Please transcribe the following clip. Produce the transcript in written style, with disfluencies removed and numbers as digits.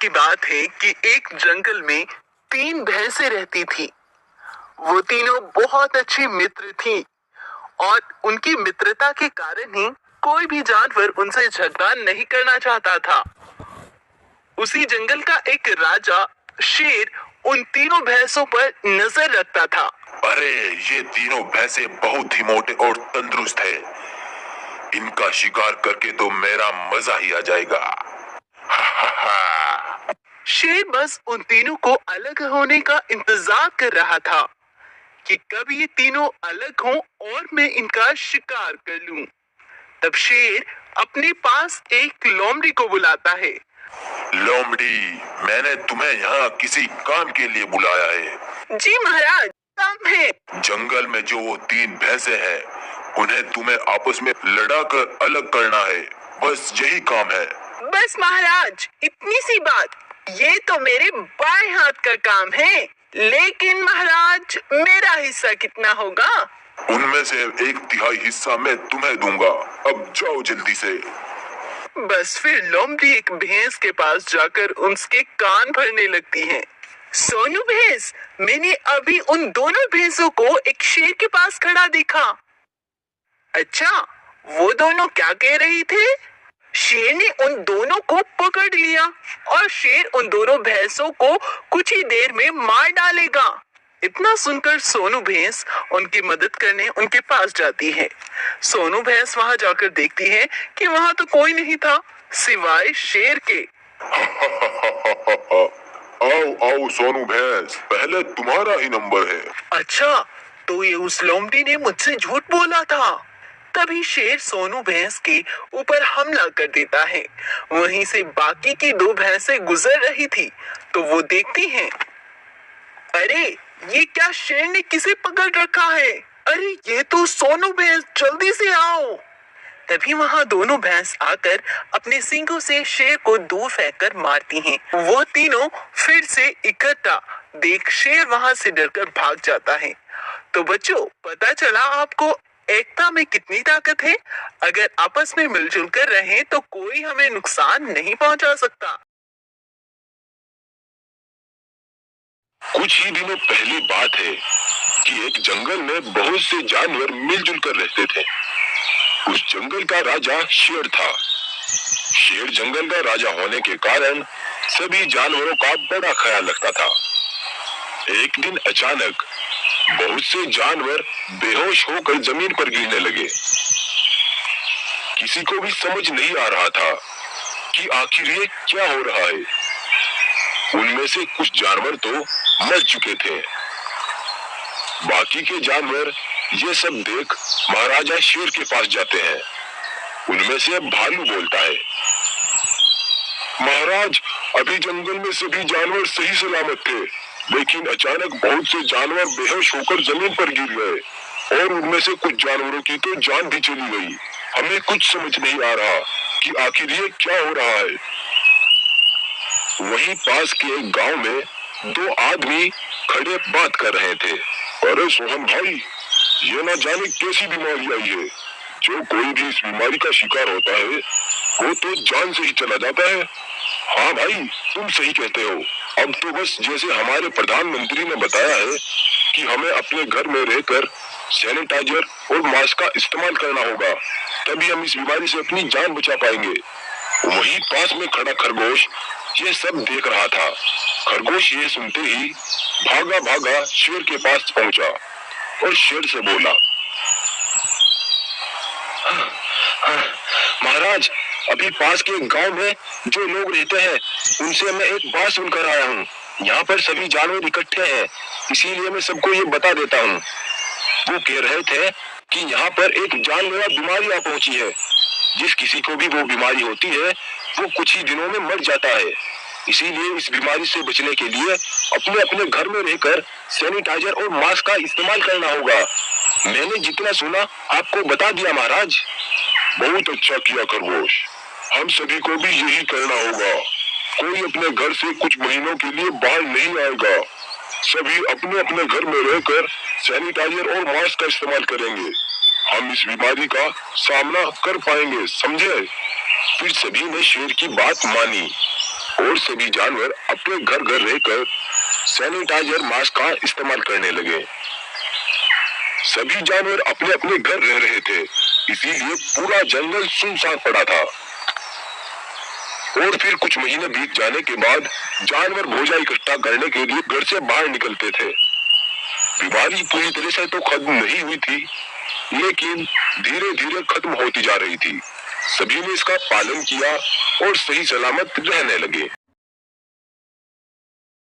की बात है कि एक जंगल में 3 भैंसें रहती थी। वो तीनों बहुत अच्छी मित्र थी और उनकी मित्रता के कारण ही कोई भी जानवर उनसे झगड़ा नहीं करना चाहता था। उसी जंगल का एक राजा शेर उन तीनों भैंसों पर नजर रखता था। अरे ये तीनों भैंसे बहुत ही मोटे और तंदुरुस्त है, इनका शिकार करके तो मेरा मजा ही आ जाएगा। शेर बस उन तीनों को अलग होने का इंतजार कर रहा था कि कब ये तीनों अलग हों और मैं इनका शिकार कर लूं। तब शेर अपने पास एक लोमड़ी को बुलाता है। लोमड़ी, मैंने तुम्हें यहाँ किसी काम के लिए बुलाया है। जी महाराज, काम है। जंगल में जो वो 3 भैंसे हैं, उन्हें तुम्हें आपस में लड़ाकर अलग करना है, बस यही काम है। बस महाराज, इतनी सी बात। ये तो मेरे बाएं हाथ का काम है, लेकिन महाराज मेरा हिस्सा कितना होगा? उनमें से 1/3 हिस्सा मैं तुम्हें दूंगा। अब जाओ जल्दी से। बस फिर लोमड़ी एक भैंस के पास जाकर उसके कान भरने लगती है। सोनू भैंस, मैंने अभी उन दोनों भैंसों को एक शेर के पास खड़ा देखा। अच्छा, वो दोनों क्या कह रही थे? शेर ने उन दोनों को पकड़ लिया और शेर उन दोनों भैंसों को कुछ ही देर में मार डालेगा। इतना सुनकर सोनू भैंस उनकी मदद करने उनके पास जाती है। सोनू भैंस वहां जाकर देखती है कि वहां तो कोई नहीं था सिवाय शेर के। आओ आओ सोनू भैंस, पहले तुम्हारा ही नंबर है। अच्छा, तो ये उस लोमड़ी ने मुझसे झूठ बोला था। तभी शेर सोनू भैंस के ऊपर हमला कर देता है। वहीं से बाकी की 2 भैंसें गुजर रही थी तो वो देखती हैं, अरे ये क्या शेर ने किसे पकड़ रखा है? अरे ये तो सोनू भैंस, जल्दी से आओ। तभी वहां दोनों भैंस आकर अपने सींगों से शेर को दूर फेंककर मारती हैं। वो तीनों फिर से इकट्ठा देख शेर वहां से डरकर भाग जाता है। तो बच्चों, पता चला आपको एकता में कितनी ताकत है। अगर आपस में मिलजुल कर रहें तो कोई हमें नुकसान नहीं पहुंचा सकता। कुछ ही दिनों पहली बात है कि एक जंगल में बहुत से जानवर मिलजुल कर रहते थे। उस जंगल का राजा शेर था। शेर जंगल का राजा होने के कारण सभी जानवरों का बड़ा ख्याल रखता था। एक दिन अचानक बहुत से जानवर बेहोश होकर जमीन पर गिरने लगे। किसी को भी समझ नहीं आ रहा था कि आखिर ये क्या हो रहा है। उनमें से कुछ जानवर तो मर चुके थे। बाकी के जानवर ये सब देख महाराजा शेर के पास जाते हैं। उनमें से भालू बोलता है, महाराज, अभी जंगल में सभी जानवर सही सलामत थे, लेकिन अचानक बहुत से जानवर बेहोश होकर जमीन पर गिर गए और उनमें से कुछ जानवरों की तो जान भी चली गई। हमें कुछ समझ नहीं आ रहा कि आखिर ये क्या हो रहा है। वहीं पास के एक गांव में 2 आदमी खड़े बात कर रहे थे। अरे सोहन भाई, ये न जाने कैसी बीमारी आई है। जो कोई भी इस बीमारी का शिकार होता है वो तो जान से ही चला जाता है। हाँ भाई, तुम सही कहते हो। अब तो बस जैसे हमारे प्रधानमंत्री ने बताया है कि हमें अपने घर में रहकर सैनिटाइजर और मास्क का इस्तेमाल करना होगा, तभी हम इस बीमारी से अपनी जान बचा पाएंगे। वहीं पास में खड़ा खरगोश ये सब देख रहा था। खरगोश ये सुनते ही भागा भागा शेर के पास पहुंचा और शेर से बोला, महाराज, अभी पास के गांव में जो लोग रहते हैं उनसे मैं एक बात सुनकर आया हूँ। यहाँ पर सभी जानवर इकट्ठे हैं, इसीलिए मैं सबको ये बता देता हूँ। वो कह रहे थे कि यहाँ पर एक जानलेवा बीमारी आ पहुंची है। जिस किसी को भी वो बीमारी होती है वो कुछ ही दिनों में मर जाता है। इसीलिए इस बीमारी से बचने के लिए अपने अपने घर में रहकर सैनिटाइजर और मास्क का इस्तेमाल करना होगा। मैंने जितना सुना आपको बता दिया महाराज। बहुत अच्छा किया खरगोश, हम सभी को भी यही करना होगा। कोई अपने घर से कुछ महीनों के लिए बाहर नहीं आएगा। सभी अपने अपने घर में रहकर सैनिटाइजर और मास्क का इस्तेमाल करेंगे। हम इस बीमारी का सामना कर पाएंगे, समझे? फिर सभी ने शेर की बात मानी और सभी जानवर अपने घर घर रहकर सैनिटाइजर मास्क का इस्तेमाल करने लगे। सभी जानवर अपने अपने घर रह रहे थे, इसीलिए पूरा जंगल सुनसान पड़ा था। और फिर कुछ महीने बीत जाने के बाद जानवर भोजन इकट्ठा करने के लिए घर से बाहर निकलते थे। बीमारी पूरी तरह से तो खत्म नहीं हुई थी, लेकिन धीरे धीरे खत्म होती जा रही थी। सभी ने इसका पालन किया और सही सलामत रहने लगे।